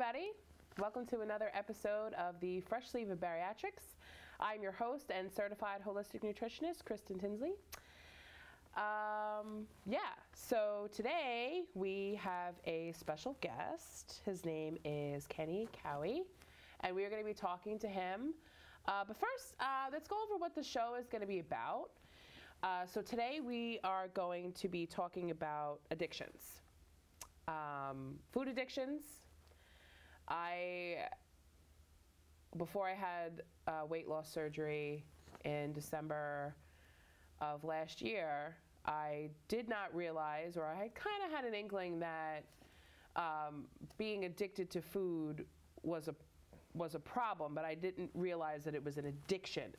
everybody. Welcome to another episode of the Fresh Sleeve of Bariatrics. I'm your host and certified holistic nutritionist, Kristen Tinsley. So today we have a special guest. His name is Kenny Cowie, and we are going to be talking to him. But first, let's go over what the show is going to be about. So today we are going to be talking about addictions. Food addictions. Before I had weight loss surgery in December of last year, I did not realize, or I kind of had an inkling that being addicted to food was a problem, but I didn't realize that it was an addiction.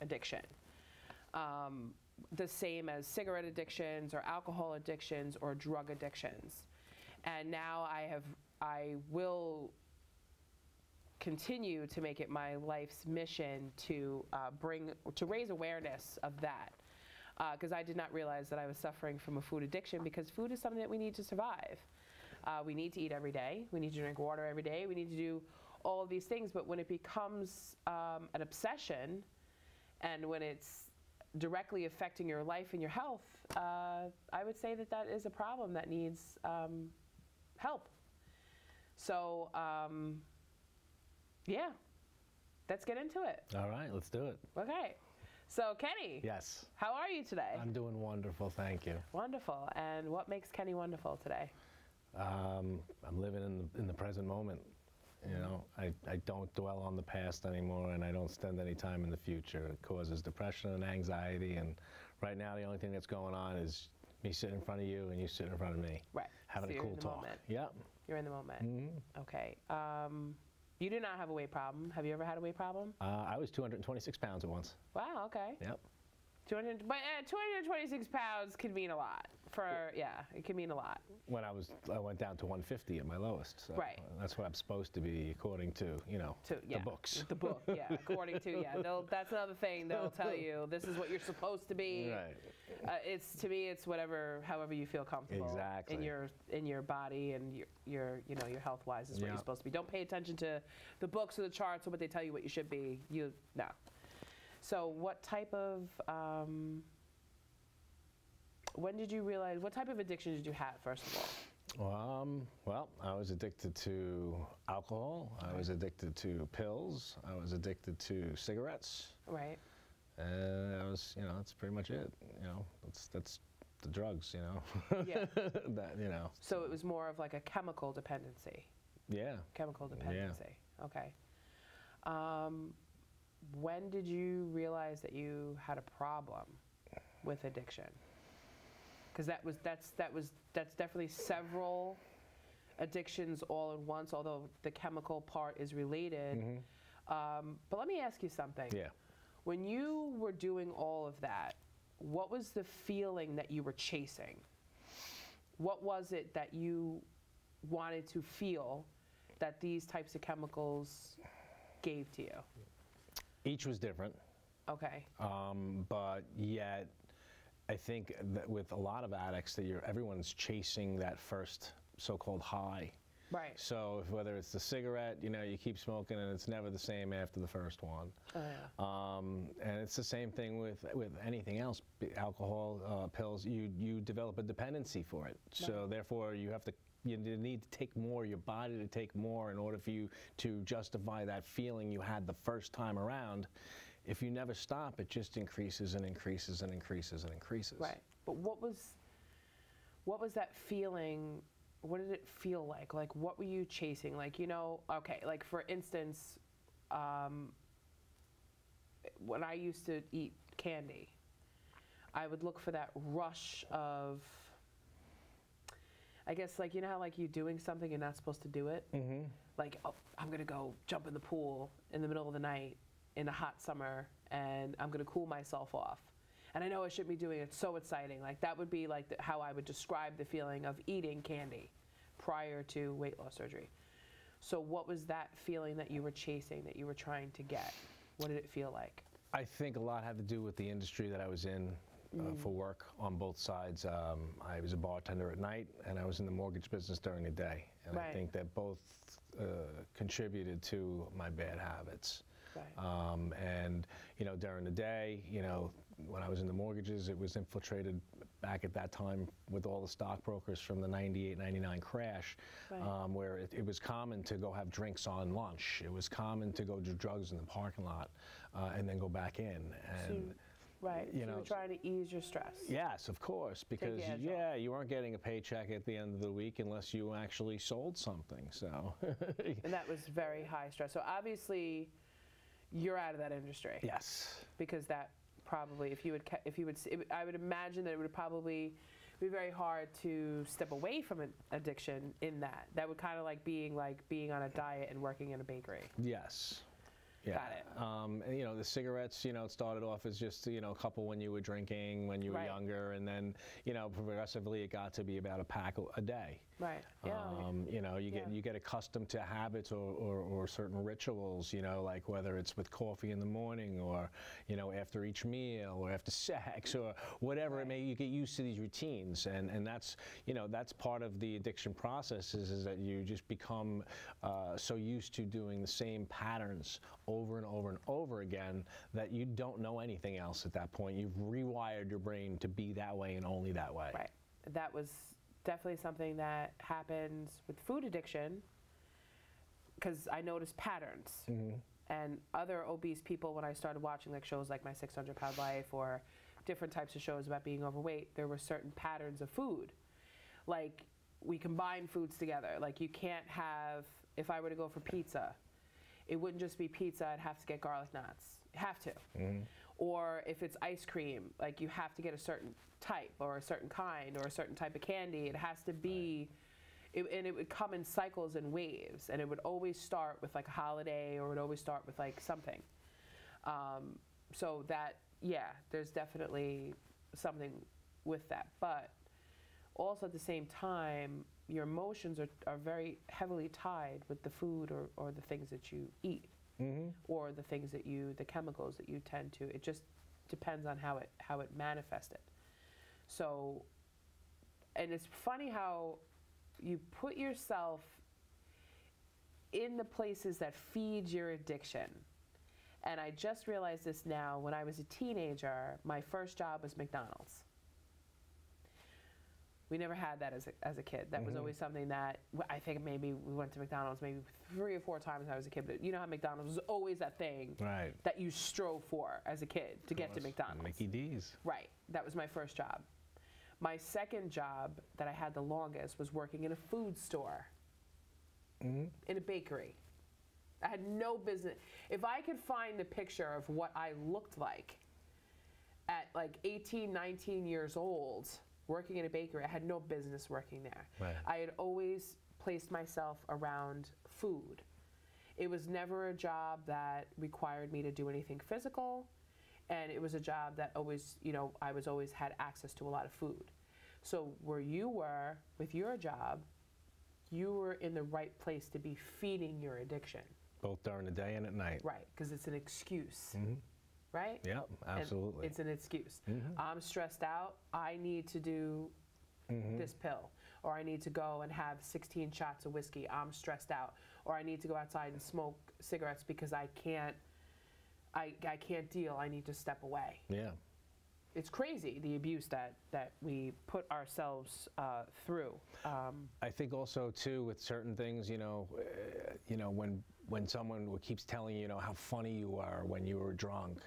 The same as cigarette addictions or alcohol addictions or drug addictions. And now I will continue to make it my life's mission to raise awareness of that, because I did not realize that I was suffering from a food addiction, because food is something that we need to survive. We need to eat every day. We need to drink water every day. We need to do all of these things. But when it becomes an obsession, and when it's directly affecting your life and your health, I would say that that is a problem that needs help. So, yeah, let's get into it. All right, let's do it. Okay. So, Kenny. Yes. How are you today? I'm doing wonderful, thank you. Wonderful. And what makes Kenny wonderful today? I'm living in the present moment. You know, I don't dwell on the past anymore, and I don't spend any time in the future. It causes depression and anxiety, and right now the only thing that's going on is me sitting in front of you and you sitting in front of me. Right. Having a cool talk. Moment. Yep. You're in the moment. Mm-hmm. Okay. You do not have a weight problem. Have you ever had a weight problem? I was 226 pounds at once. Wow, okay. Yep. 226 pounds could mean a lot. It can mean a lot. When I went down to 150 at my lowest. So right. That's what I'm supposed to be, according to, the books. The book, yeah. According to, that's another thing they'll tell you. This is what you're supposed to be. Right. It's however you feel comfortable. Exactly. In your body and your health wise is what you're supposed to be. Don't pay attention to the books or the charts or what they tell you what you should be. No. So what type of, when did you realize, what type of addiction did you have, first of all? Well, I was addicted to alcohol. I was addicted to pills. I was addicted to cigarettes. Right. And that's pretty much it. That's the drugs, Yeah. that, So it was more of like a chemical dependency. Yeah. Chemical dependency. Yeah. Okay. When did you realize that you had a problem with addiction? Because that's definitely several addictions all at once, although the chemical part is related. Mm-hmm. But let me ask you something. Yeah. When you were doing all of that, what was the feeling that you were chasing? What was it that you wanted to feel that these types of chemicals gave to you? Each was different. Okay. But yet, I think that with a lot of addicts, that everyone's chasing that first so-called high. Right. So whether it's the cigarette, you keep smoking and it's never the same after the first one. Oh, yeah. And it's the same thing with anything else, alcohol, pills. You develop a dependency for it. So Right. therefore, you need to take more, your body to take more in order for you to justify that feeling you had the first time around. If you never stop, it just increases and increases and increases and increases. Right. But what was that feeling? What did it feel like? Like, what were you chasing? Like, okay, like for instance, when I used to eat candy, I would look for that rush of, I guess, like, how like you're doing something you're not supposed to do it? Mm-hmm. Like, oh, I'm going to go jump in the pool in the middle of the night in the hot summer, and I'm going to cool myself off. And I know I shouldn't be doing it. It's so exciting. Like, that would be like how I would describe the feeling of eating candy prior to weight loss surgery. So what was that feeling that you were chasing, that you were trying to get? What did it feel like? I think a lot had to do with the industry that I was in. for work on both sides. I was a bartender at night, and I was in the mortgage business during the day. And I think that both contributed to my bad habits. Right. And, during the day, when I was in the mortgages, it was infiltrated back at that time with all the stockbrokers from the 98, 99 crash, Right. where it was common to go have drinks on lunch. It was common to go do drugs in the parking lot and then go back in. And, Right. you So know, you're trying to ease your stress. yes, of course, because, the edge yeah, you weren't getting a paycheck at the end of the week unless you actually sold something, so. And that was very high stress. So obviously, you're out of that industry. Yes. Because that probably, I would imagine that it would probably be very hard to step away from an addiction in that. That would kind of like being on a diet and working in a bakery. Yes. Yeah. Got it. And, the cigarettes, it started off as just, a couple when you were drinking, when you were Right. younger, and then, progressively it got to be about a pack a day. Right. Yeah. You get accustomed to habits or certain rituals, like whether it's with coffee in the morning or, after each meal or after sex or whatever it may, you get used to these routines. And that's, that's part of the addiction process is that you just become so used to doing the same patterns over and over and over again that you don't know anything else at that point. You've rewired your brain to be that way and only that way. Right. That was definitely something that happens with food addiction because I noticed patterns. Mm-hmm. And other obese people, when I started watching like shows like My 600-Pound Life or different types of shows about being overweight, there were certain patterns of food. Like we combine foods together. Like you can't have, if I were to go for pizza, it wouldn't just be pizza, I'd have to get garlic knots. You have to. Mm-hmm. Or if it's ice cream, like you have to get a certain type or a certain kind or a certain type of candy. It has to be, and it would come in cycles and waves. And it would always start with like a holiday or it would always start with like something. So that, yeah, there's definitely something with that. But also at the same time, your emotions are very heavily tied with the food or the things that you eat. Mm-hmm. Or the things the chemicals that you tend to. It just depends on how it manifested. So, and it's funny how you put yourself in the places that feed your addiction. And I just realized this now. When I was a teenager, my first job was McDonald's. We never had that as a kid. That was always something that I think maybe we went to McDonald's maybe 3 or 4 times when I was a kid. But you know how McDonald's was always that thing Right. that you strove for as a kid to get to McDonald's. Mickey D's. Right. That was my first job. My second job that I had the longest was working in a food store, in a bakery. I had no business. If I could find the picture of what I looked like at like 18, 19 years old, working in a bakery, I had no business working there. Right. I had always placed myself around food. It was never a job that required me to do anything physical, and it was a job that always, I was always had access to a lot of food. So where you were with your job, you were in the right place to be feeding your addiction. Both during the day and at night. Right, because it's an excuse. Mm-hmm. Right? Yeah, absolutely. And it's an excuse. Mm-hmm. I'm stressed out. I need to do this pill. Or I need to go and have 16 shots of whiskey. I'm stressed out. Or I need to go outside and smoke cigarettes because I can't deal. I need to step away. Yeah. It's crazy, the abuse that we put ourselves through. I think also too with certain things, when someone keeps telling you, how funny you are when you were drunk,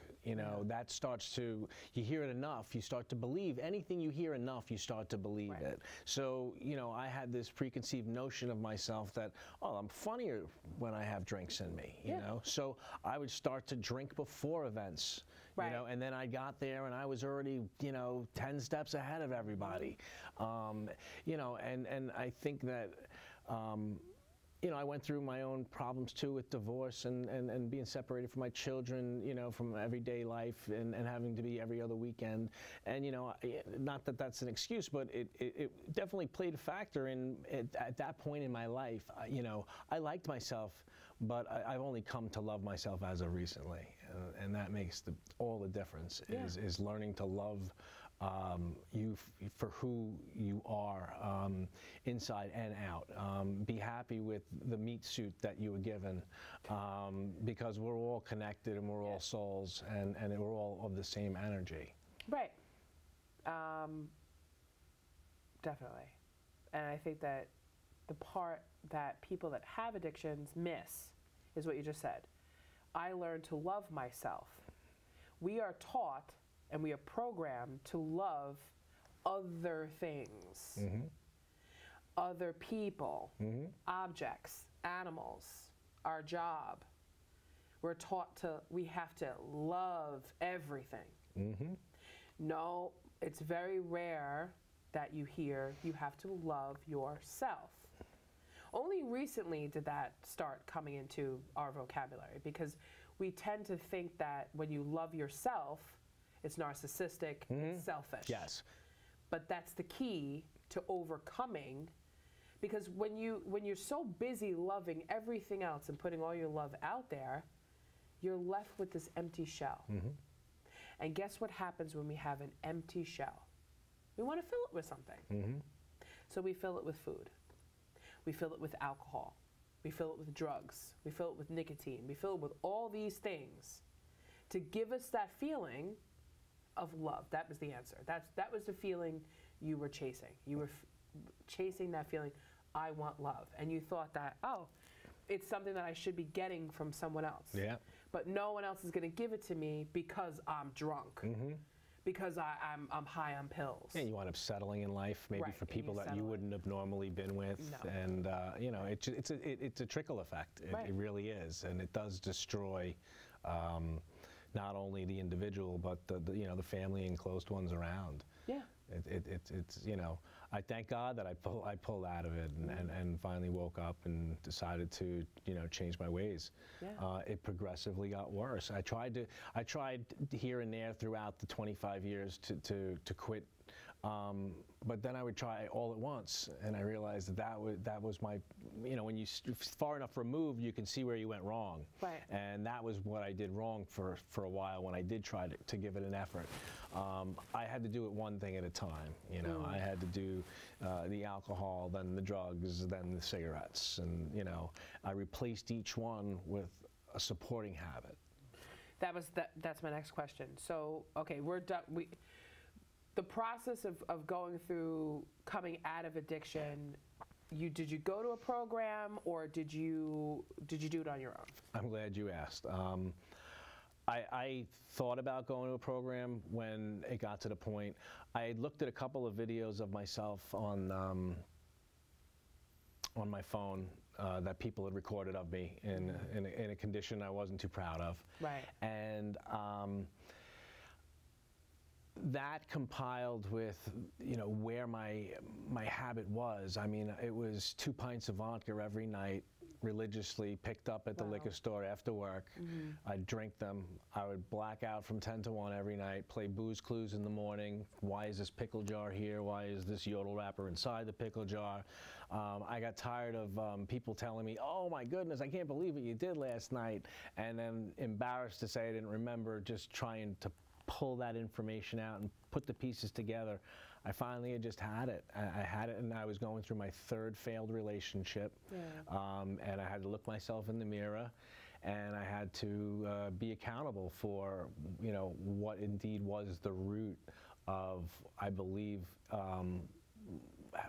that starts to, you hear it enough, you start to believe anything you hear enough, you start to believe Right. it. So, I had this preconceived notion of myself that, I'm funnier when I have drinks in me, you know? So I would start to drink before events. Right. And then I got there and I was already, 10 steps ahead of everybody. And I think that, I went through my own problems too with divorce and being separated from my children, from everyday life and having to be every other weekend. And, not that that's an excuse, but it definitely played a factor at that point in my life. I liked myself, but I've only come to love myself as of recently. And that makes all the difference is learning to love for who you are, inside and out. Be happy with the meat suit that you were given, because we're all connected and we're all souls, and we're all of the same energy. Right. Definitely. And I think that the part that people that have addictions miss is what you just said. I learned to love myself. We are taught and we are programmed to love other things, other people, objects, animals, our job. We're taught we have to love everything. No, it's very rare that you hear you have to love yourself. Only recently did that start coming into our vocabulary, because we tend to think that when you love yourself, it's narcissistic, it's selfish. Yes. But that's the key to overcoming, because when you're so busy loving everything else and putting all your love out there, you're left with this empty shell. And guess what happens when we have an empty shell? We want to fill it with something. So we fill it with food. We fill it with alcohol. We fill it with drugs. We fill it with nicotine. We fill it with all these things to give us that feeling of love. That was the answer. That was the feeling you were chasing. You were chasing that feeling, I want love. And you thought that, oh, it's something that I should be getting from someone else. Yeah. But no one else is going to give it to me because I'm drunk. Because I'm high on pills. Yeah, you wind up settling in life, maybe Right, for people and you that you settle wouldn't have normally been with, No. and you know, it's a trickle effect. Right. It really is, and it does destroy not only the individual but the family and close ones around. Yeah. It's I thank God that I pulled out of it and finally woke up and decided to change my ways. Yeah. It progressively got worse. I tried here and there throughout the 25 years to quit, but then I would try all at once, and I realized that was my, when you far enough removed, you can see where you went wrong. Right. And that was what I did wrong for a while when I did try to give it an effort. I had to do it one thing at a time. I had to do the alcohol, then the drugs, then the cigarettes, and I replaced each one with a supporting habit. That's my next question. So, okay, we're done. The process of going through coming out of addiction, did you go to a program, or did you do it on your own? I'm glad you asked. I thought about going to a program when it got to the point. I had looked at a couple of videos of myself on my phone that people had recorded of me in a condition I wasn't too proud of. Right. And that compiled with where my habit was. I mean, it was 2 pints of vodka every night, religiously picked up at the liquor store after work. I'd drink them. I would black out from 10 to 1 every night, play Booze Clues in the morning. Why is this pickle jar here? Why is this yodel wrapper inside the pickle jar? I got tired of people telling me, oh my goodness, I can't believe what you did last night, and then embarrassed to say I didn't remember, just trying to pull that information out and put the pieces together. I finally had just had it. I had it, and I was going through my 3rd failed relationship. Yeah. And I had to look myself in the mirror, and I had to be accountable for what indeed was the root of, I believe,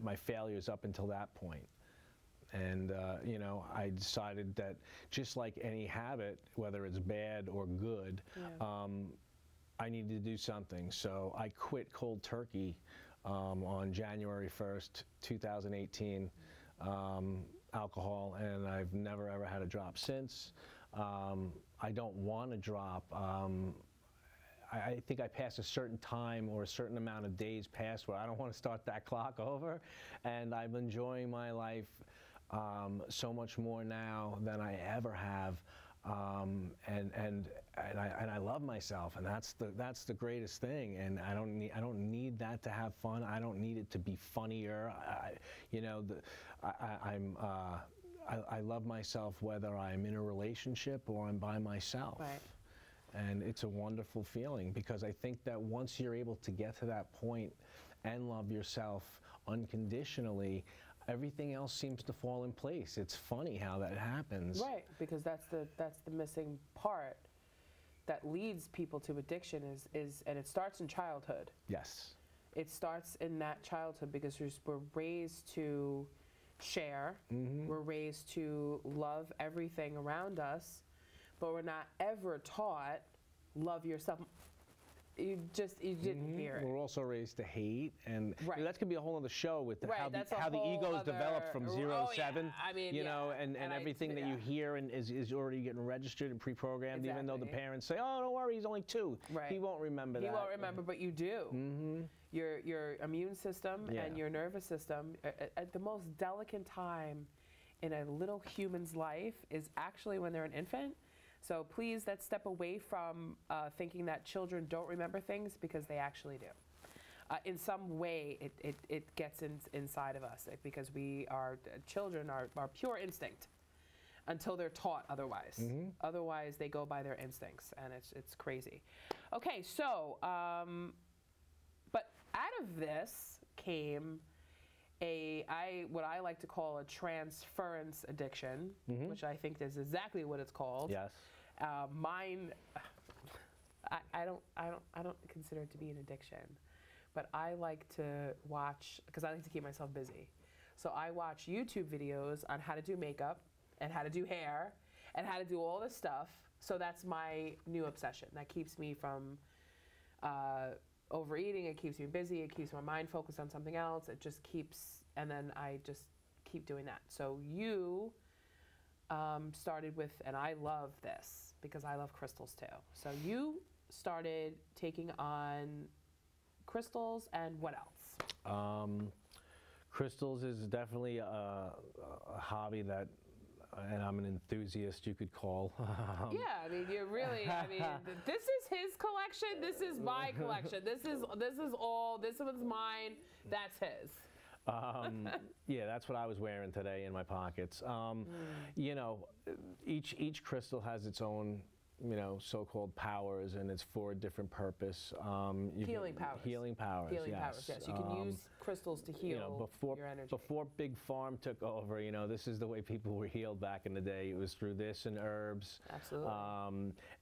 my failures up until that point. And I decided that just like any habit, whether it's bad or good, I needed to do something. So I quit cold turkey on January 1st, 2018, alcohol, and I've never ever had a drop since. I don't want to drop. I think I passed a certain time or a certain amount of days past where I don't want to start that clock over, and I'm enjoying my life so much more now than I ever have. And I love myself, and that's the greatest thing. And I don't need that to have fun. I don't need it to be funnier. I love myself whether I'm in a relationship or I'm by myself. Right. And it's a wonderful feeling, because I think that once you're able to get to that point and love yourself unconditionally, everything else seems to fall in place. It's funny how that happens. Right, because that's the missing part that leads people to addiction is and it starts in childhood. Yes. It starts in that childhood because we're raised to share. We're raised to love everything around us, but we're not ever taught love yourself. You didn't hear it. We're also raised to hate, and Right. That's gonna be a whole other show with Right, that's a how the whole ego's other- developed from 0 to 7. Yeah. I mean, you know, yeah. and And I- everything that you yeah. hear and is already getting registered and pre-programmed, even though the Exactly. parents say, "Oh, don't worry, he's only 2." Right. He won't remember You that. won't remember, but you do. Your immune system Yeah. and your nervous system, at the most delicate time in a little human's life is actually when they're an infant. So please, let's step away from thinking that children don't remember things, because they actually do. In some way, it gets inside of us, because children are pure instinct until they're taught otherwise. Otherwise, they go by their instincts, and it's crazy. Okay, so, but out of this came what I like to call a transference addiction, which I think is exactly what it's called. Yes. Mine, I don't consider it to be an addiction, but I like to watch, because I like to keep myself busy. So I watch YouTube videos on how to do makeup and how to do hair and how to do all this stuff. So that's my new obsession. That keeps me from overeating. It keeps me busy. It keeps my mind focused on something else. It just keeps, and then I just keep doing that. So you started with, and I love this because I love crystals too. So you started taking on crystals, and what else? Crystals is definitely a hobby that, and I'm an enthusiast, you could call. Yeah, I mean, you're really, I mean, this is his collection, this is my collection, this is all, this one's mine, that's his. Yeah, that's what I was wearing today in my pockets. You know, each crystal has its own, you know, so-called powers, and it's for a different purpose. Healing powers. Healing powers. Healing yes. powers, yes. You can use crystals to heal you know, your energy. before Big Farm took over, you know, this is the way people were healed back in the day. It was through this and herbs, Absolutely.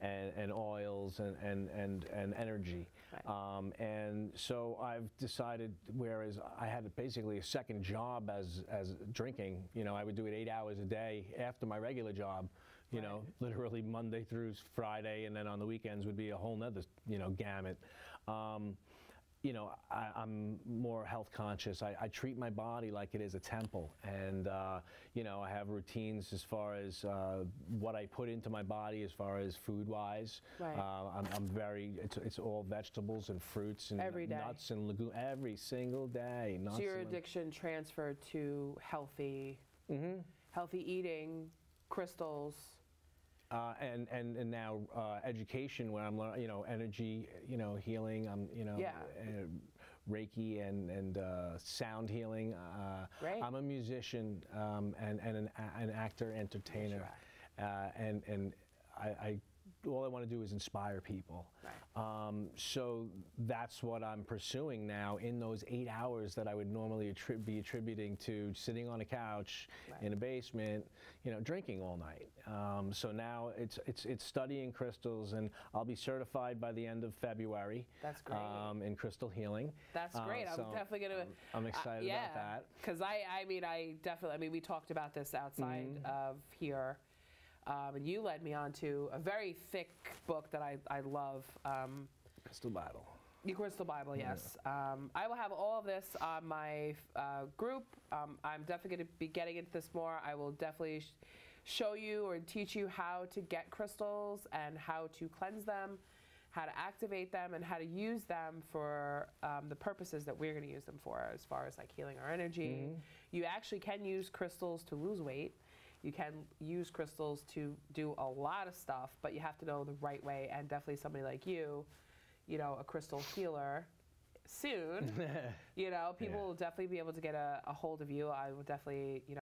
and oils and energy. Right. And so I've decided, whereas I had basically a second job as drinking, you know, I would do it 8 hours a day after my regular job. You know, literally Monday through Friday, and then on the weekends would be a whole nother, you know, gamut. You know, I'm more health conscious. I treat my body like it is a temple, and you know, I have routines as far as what I put into my body, as far as food-wise. Right. I'm very. It's all vegetables and fruits and Every day. nuts and legumes every single day. So your addiction transferred to healthy, healthy eating, crystals. And now education, where I'm learning, you know, energy, you know, healing. I'm, you know, Yeah. Reiki and sound healing. Great. I'm a musician and an actor, entertainer, and I all I want to do is inspire people. Right. So that's what I'm pursuing now in those 8 hours that I would normally be attributing to sitting on a couch in a basement, you know, drinking all night. So now it's studying crystals, and I'll be certified by the end of February. That's great. In crystal healing. That's great. I'm so definitely going to. I'm excited about that. Because I mean, we talked about this outside of here. And you led me on to a very thick book that I love. Crystal Bible. The Crystal Bible, yes. I will have all of this on my group. I'm definitely going to be getting into this more. I will definitely show you or teach you how to get crystals and how to cleanse them, how to activate them, and how to use them for the purposes that we're going to use them for, as far as like healing our energy. You actually can use crystals to lose weight. You can use crystals to do a lot of stuff, but you have to know the right way, and definitely somebody like you know, a crystal healer soon, you know, people will definitely be able to get a hold of you. I will definitely, you know,